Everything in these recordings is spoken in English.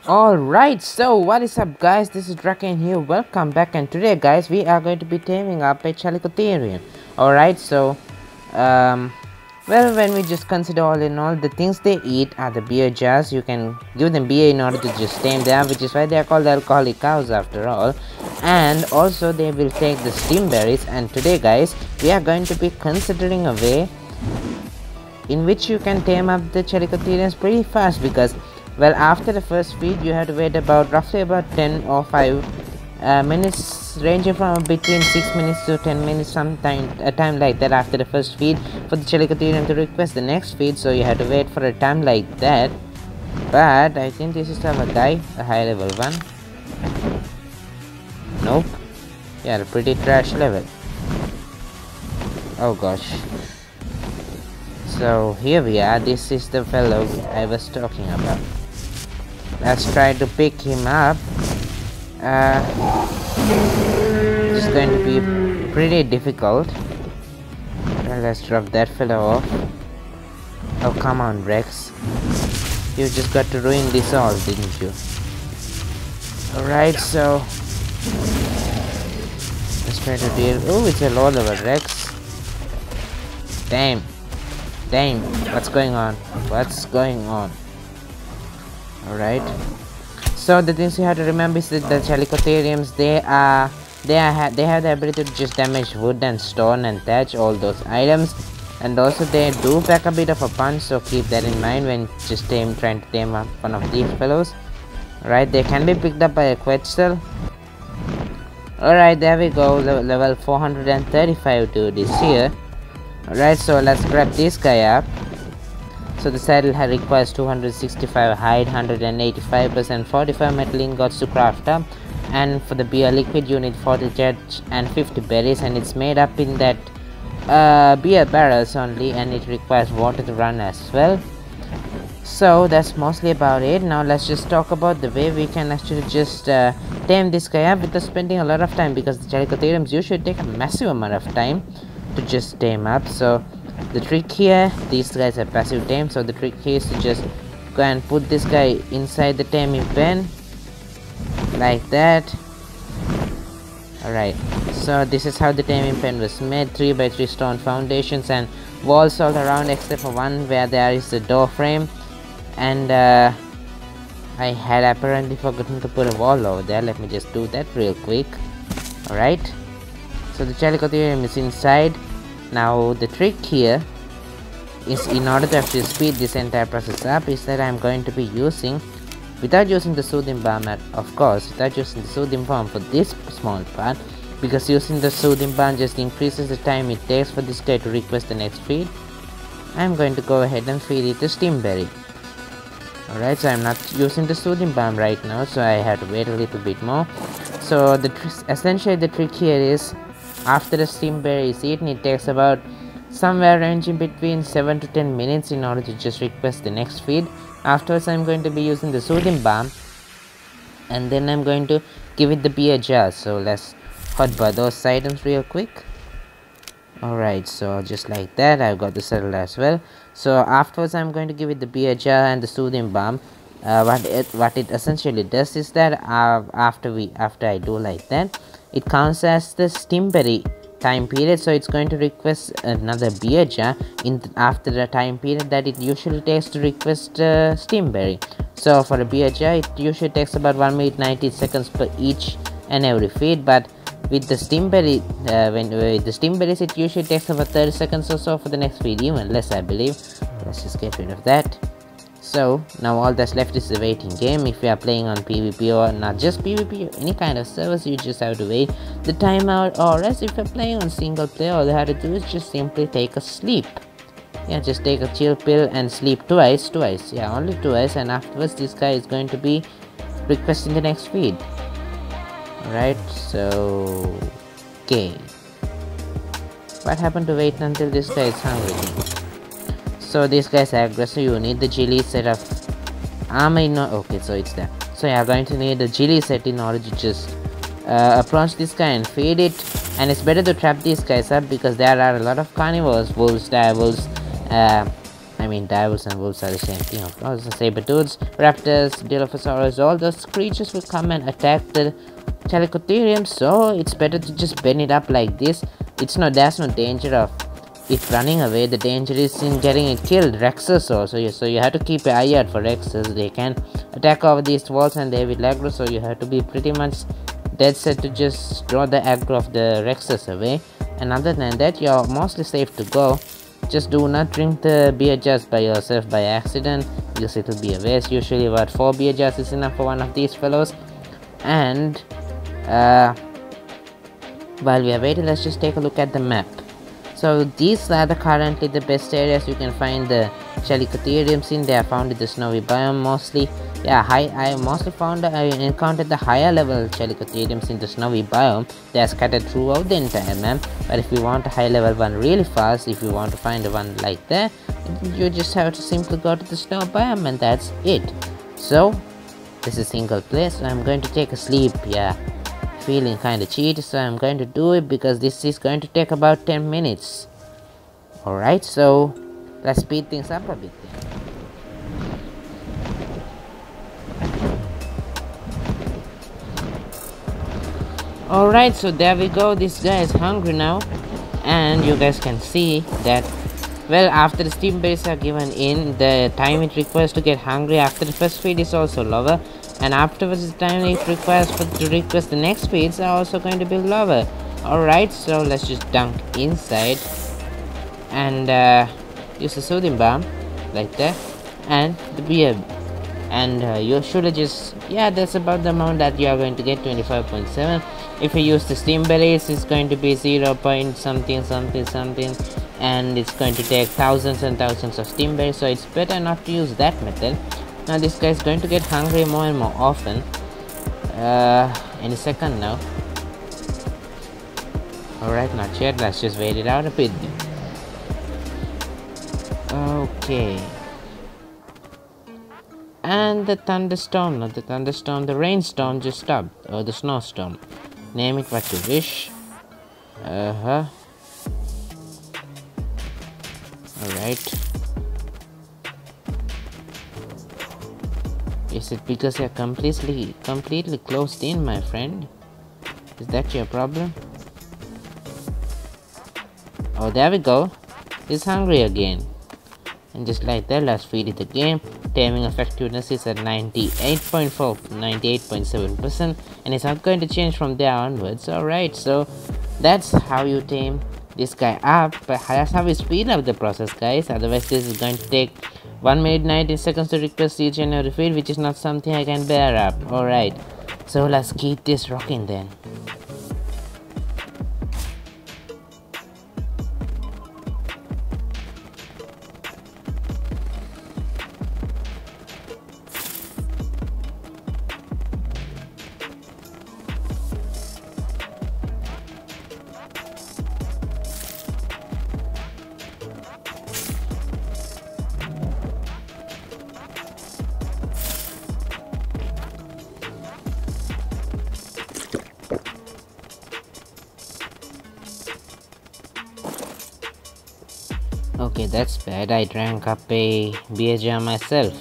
Alright, so what is up guys, this is Drakane here, welcome back, and today guys we are going to be taming up a Chalicotherium. Alright, so well, when we just consider all in all, the things they eat are the beer jars. You can give them beer in order to just tame them, which is why they are called alcoholic cows after all. And also they will take the steam berries, and today guys we are going to be considering a way in which you can tame up the Chalicotheriums pretty fast, because well, after the first feed you have to wait roughly about 10 or 5 minutes, ranging from between 6 minutes to 10 minutes, a time like that after the first feed, for the Chalicotherium to request the next feed. So you have to wait for a time like that. But I think this is our guy, a high level one. Nope. Yeah, a pretty trash level. Oh gosh. So here we are, this is the fellow I was talking about. Let's try to pick him up. It's going to be pretty difficult. Well, let's drop that fellow off. Oh come on Rex, you just got to ruin this all, didn't you? Alright, so let's try to deal. Oh, it's a low level Rex. Damn, what's going on? Alright, so the things you have to remember is that the Chalicotheriums, they have the ability to just damage wood and stone and thatch, all those items, and also they do pack a bit of a punch, so keep that in mind when just trying to tame up one of these fellows. Alright, they can be picked up by a quetzal. Alright, there we go, level 435 dude is here. Alright, so let's grab this guy up. So the saddle requires 265 hide, 185% 45 metal ingots to craft up, and for the beer liquid you need 40 jets and 50 berries, and it's made up in that beer barrels only, and it requires water to run as well. So that's mostly about it. Now let's just talk about the way we can actually just tame this guy up without spending a lot of time, because the Chalicotheriums usually take a massive amount of time to just tame up. So the trick here, these guys are passive tame, so the trick here is to just go and put this guy inside the taming pen like that. Alright, so this is how the taming pen was made. 3x3 stone foundations and walls all around except for one where there is a door frame, and I had apparently forgotten to put a wall over there. Let me just do that real quick. Alright, so the Chalicotherium is inside. Now the trick here is, in order to actually speed this entire process up, is that I'm going to be using, without using the soothing balm without using the soothing balm for this small part, because using the soothing balm just increases the time it takes for this guy to request the next feed. I'm going to go ahead and feed it the steamberry. Alright, so I'm not using the soothing balm right now, so I have to wait a little bit more. So essentially the trick here is, after the steamberry is eaten, it takes about somewhere ranging between 7 to 10 minutes in order to just request the next feed. Afterwards I'm going to be using the soothing balm, and then I'm going to give it the beer jar. So let's hotbar those items real quick. Alright, so just like that, I've got the saddle as well. So afterwards I'm going to give it the beer jar and the soothing balm. What it essentially does is that after I do like that, it counts as the steamberry time period, so it's going to request another beer jar after the time period that it usually takes to request steamberry. So for a beer jar it usually takes about 1 minute 90 seconds per each and every feed, but with the steamberry with the steamberries it usually takes about 30 seconds or so for the next feed, even less I believe. Let's just get rid of that. So now all that's left is the waiting game. If you are playing on PvP or not just PvP, any kind of servers, you just have to wait the time out, or else if you're playing on single player, all you have to do is just simply take a sleep. Yeah, just take a chill pill and sleep twice, yeah, only twice, and afterwards this guy is going to be requesting the next feed. Alright, so okay, what happened to wait until this guy is hungry? So these guys are aggressive. You need the jelly set of armor okay, so it's there. So you're going to need the jelly set in order to just approach this guy and feed it. And it's better to trap these guys up, because there are a lot of carnivores, wolves, dire wolves, I mean, direwolves and wolves are the same thing, of course. The saber-tooths, raptors, dilophosaurus, all those creatures will come and attack the Chalicotherium, so it's better to just bend it up like this. There's no danger of it running away. The danger is in getting it killed. Rexes also, so you have to keep an eye out for Rexes. They can attack over these walls and they will aggro, so you have to be pretty much dead set to just draw the aggro of the Rexes away. And other than that, you're mostly safe to go. Just do not drink the beer jars by yourself by accident, because it will be a waste. Usually about 4 beer jars is enough for one of these fellows. And while we are waiting, let's just take a look at the map. So these are currently the best areas you can find the Chalicotheriums in. They are found in the snowy biome mostly. Yeah, I encountered the higher level Chalicotheriums in the snowy biome. They are scattered throughout the entire map. But if you want a high level one really fast, if you want to find one like that, you just have to simply go to the snow biome, and that's it. So this is single player, so I'm going to take a sleep. Yeah, feeling kinda cheated, so I'm going to do it because this is going to take about 10 minutes. Alright, so let's speed things up a bit then. Alright, so there we go. This guy is hungry now, and you guys can see that, well, after the steam berries are given in, the time it requires to get hungry after the first feed is also lower, and afterwards the time it requires to request the next feeds are also going to be lower. Alright, so let's just dunk inside and use the soothing balm like that, and the beer, and you should just, yeah, that's about the amount that you are going to get, 25.7. If you use the steam berries, it's going to be 0. something, and it's going to take thousands and thousands of steam berries, so it's better not to use that method. Now this guy is going to get hungry more and more often, any second now. Alright, not yet. Let's just wait it out a bit. Okay. And the thunderstorm, not the thunderstorm, the rainstorm just stopped, or the snowstorm. Name it what you wish. Alright. Is it because you're completely closed in, my friend? Is that your problem? Oh, there we go. It's hungry again. And just like that, let's feed it again. Taming effectiveness is at 98.4, 98.7%, and it's not going to change from there onwards. Alright, so that's how you tame this guy up, but that's how we speed up the process, guys. Otherwise this is going to take 1 minute 19 seconds to request each and every feed, which is not something I can bear up. Alright, so let's keep this rocking then. Okay, that's bad. I drank up a beer jar myself.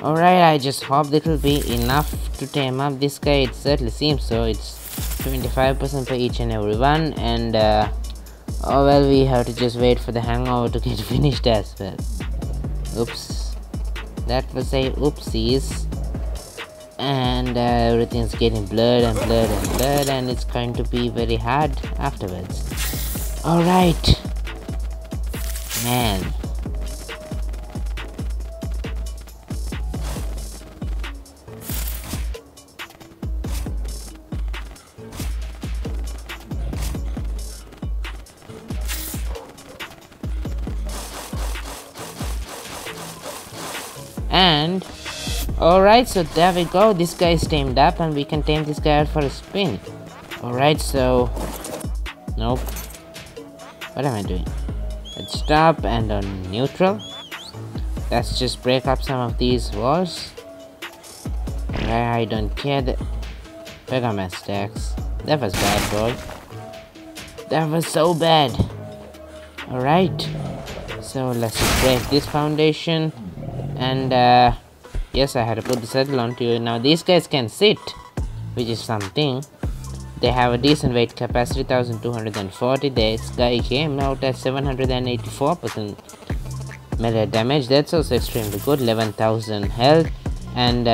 Alright, I just hope that will be enough to tame up this guy. It certainly seems so. It's 25% for each and every one, and oh well, we have to just wait for the hangover to get finished as well. Oops, that was a oopsies, and everything's getting blurred and blurred and blurred, and it's going to be very hard afterwards. Alright, man. And alright, so there we go. This guy is tamed up, and we can tame this guy out for a spin. Alright, so nope. What am I doing? Let's stop and on neutral. Let's just break up some of these walls. I don't care. I got my stacks. That was bad, bro. That was so bad. Alright. So let's just break this foundation. And yes, I had to put the saddle onto you. Now these guys can sit, which is something. They have a decent weight capacity, 1240. This guy came out at 784% melee damage. That's also extremely good. 11,000 health and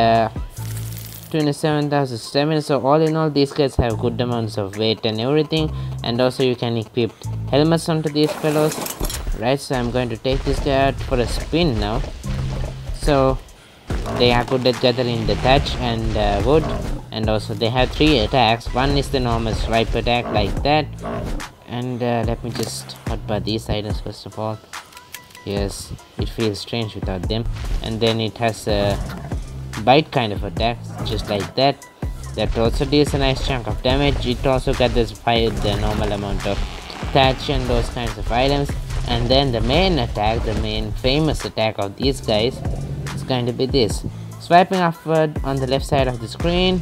27,000 stamina. So all in all, these guys have good amounts of weight and everything. And also you can equip helmets onto these fellows. Right, so I'm going to take this guy out for a spin now. So they are good at gathering the thatch and wood. And also they have 3 attacks. One is the normal swipe attack like that. And let me just hotbar these items first of all. Yes, it feels strange without them. And then it has a bite kind of attack, just like that. That also deals a nice chunk of damage. It also gathers the normal amount of thatch and those kinds of items. And then the main attack, the main famous attack of these guys is going to be this. Swiping upward on the left side of the screen,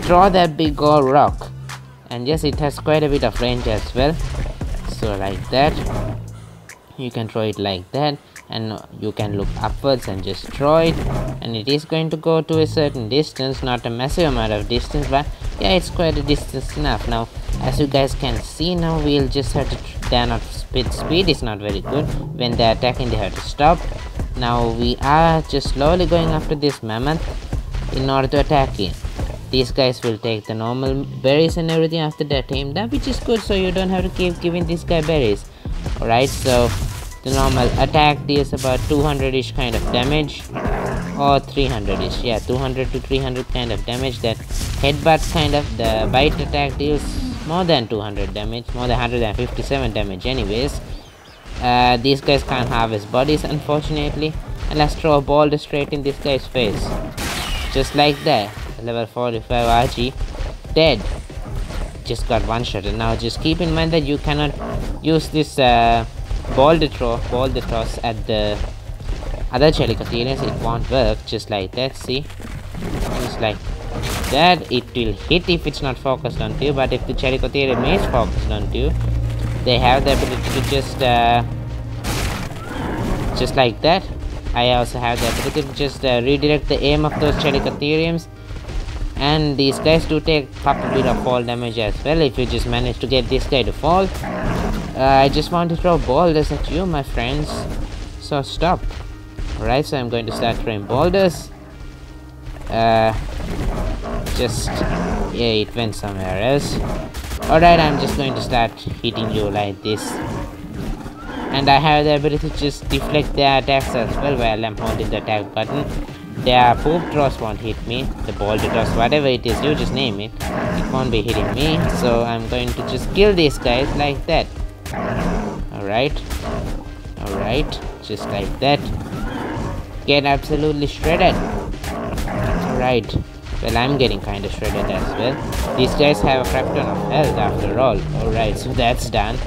throw that big gold rock. And yes, it has quite a bit of range as well. So like that, you can throw it like that, and you can look upwards and just throw it, and it is going to go to a certain distance, not a massive amount of distance, but yeah, it's quite a distance enough. Now as you guys can see, now we'll just have to, they're not speed is not very good. When they're attacking, they have to stop. Now we are just slowly going after this mammoth in order to attack it. These guys will take the normal berries and everything after they're tamed up, which is good, so you don't have to keep giving this guy berries. Alright, so the normal attack deals about 200-ish kind of damage, or 300-ish, yeah, 200 to 300 kind of damage. That headbutt kind of, the bite attack deals more than 200 damage, more than 157 damage anyways. These guys can't harvest bodies, unfortunately. And let's throw a boulder straight in this guy's face, just like that. Level 45 RG, dead. Just got one shot. And now just keep in mind that you cannot use this boulder toss at the other Chalicotheriums. It won't work. Just like that, see, just like that. It will hit if it's not focused on you, but if the Chalicotherium is focused on you, they have the ability to just like that. I also have the ability to just redirect the aim of those Chalicotheriums. And these guys do take a bit of fall damage as well if you just manage to get this guy to fall. I just want to throw boulders at you, my friends, so stop. Alright, so I'm going to start throwing boulders. Just, yeah, it went somewhere else. Alright, I'm just going to start hitting you like this. And I have the ability to just deflect their attacks as well while I'm holding the attack button. Their poop toss won't hit me. The boulder toss, whatever it is, you just name it, it won't be hitting me. So I'm going to just kill these guys like that. Alright, just like that. Get absolutely shredded. Alright, well, I'm getting kind of shredded as well. These guys have a crap ton of health after all. Alright, so that's done.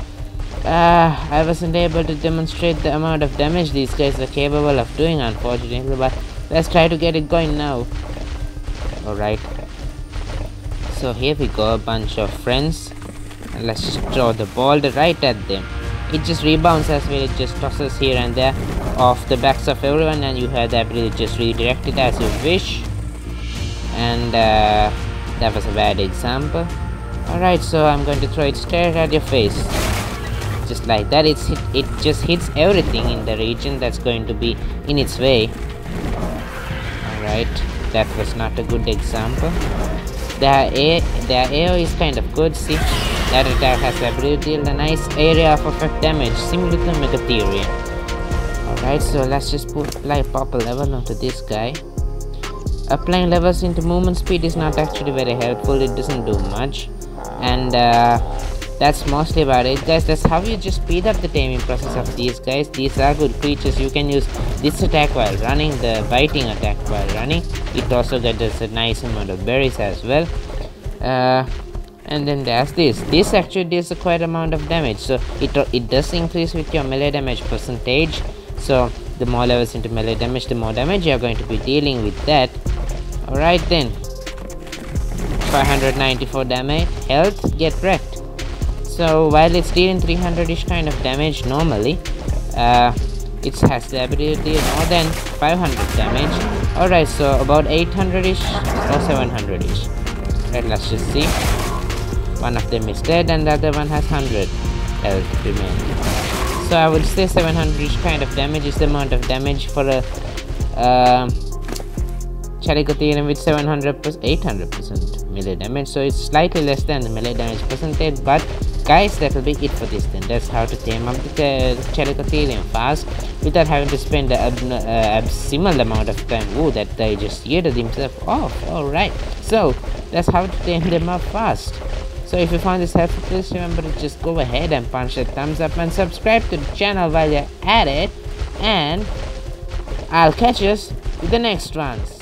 I wasn't able to demonstrate the amount of damage these guys are capable of doing, unfortunately, but let's try to get it going now. Alright, so here we go, a bunch of friends, and let's just throw the boulder right at them. It just rebounds as well, it just tosses here and there off the backs of everyone, and you have the ability to just redirect it as you wish. And that was a bad example. Alright, so I'm going to throw it straight at your face, just like that. It just hits everything in the region that's going to be in its way. Alright, that was not a good example. Their AO is kind of good, see, that attack has the ability to deal a nice area of effect damage, similar to Megatherium. Alright, so let's just pop a level onto this guy. Applying levels into movement speed is not actually very helpful, it doesn't do much. And that's mostly about it, guys. That's how you just speed up the taming process of these guys. These are good creatures. You can use this attack while running, the biting attack while running. It also gets a nice amount of berries as well. And then there's this. This actually deals a quite amount of damage. So it does increase with your melee damage percentage. So the more levels into melee damage, the more damage you're going to be dealing with that. Alright then. 594 damage. Health, get wrecked. So while it's dealing 300-ish kind of damage normally, it has the ability to deal more than 500 damage. Alright, so about 800ish or 700ish. Right, let's just see. One of them is dead and the other one has 100 health remaining. So I would say 700ish kind of damage is the amount of damage for a Chalicotherium with 800% melee damage. So it's slightly less than the melee damage percentage, but guys, that will be it for this then. That's how to tame up the Chalicotherium fast without having to spend a abysmal amount of time. Oh, that guy just yeeted himself off. Alright, so that's how to tame them up fast. So if you found this helpful, please remember to just go ahead and punch that thumbs up and subscribe to the channel while you're at it. And I'll catch us with the next ones.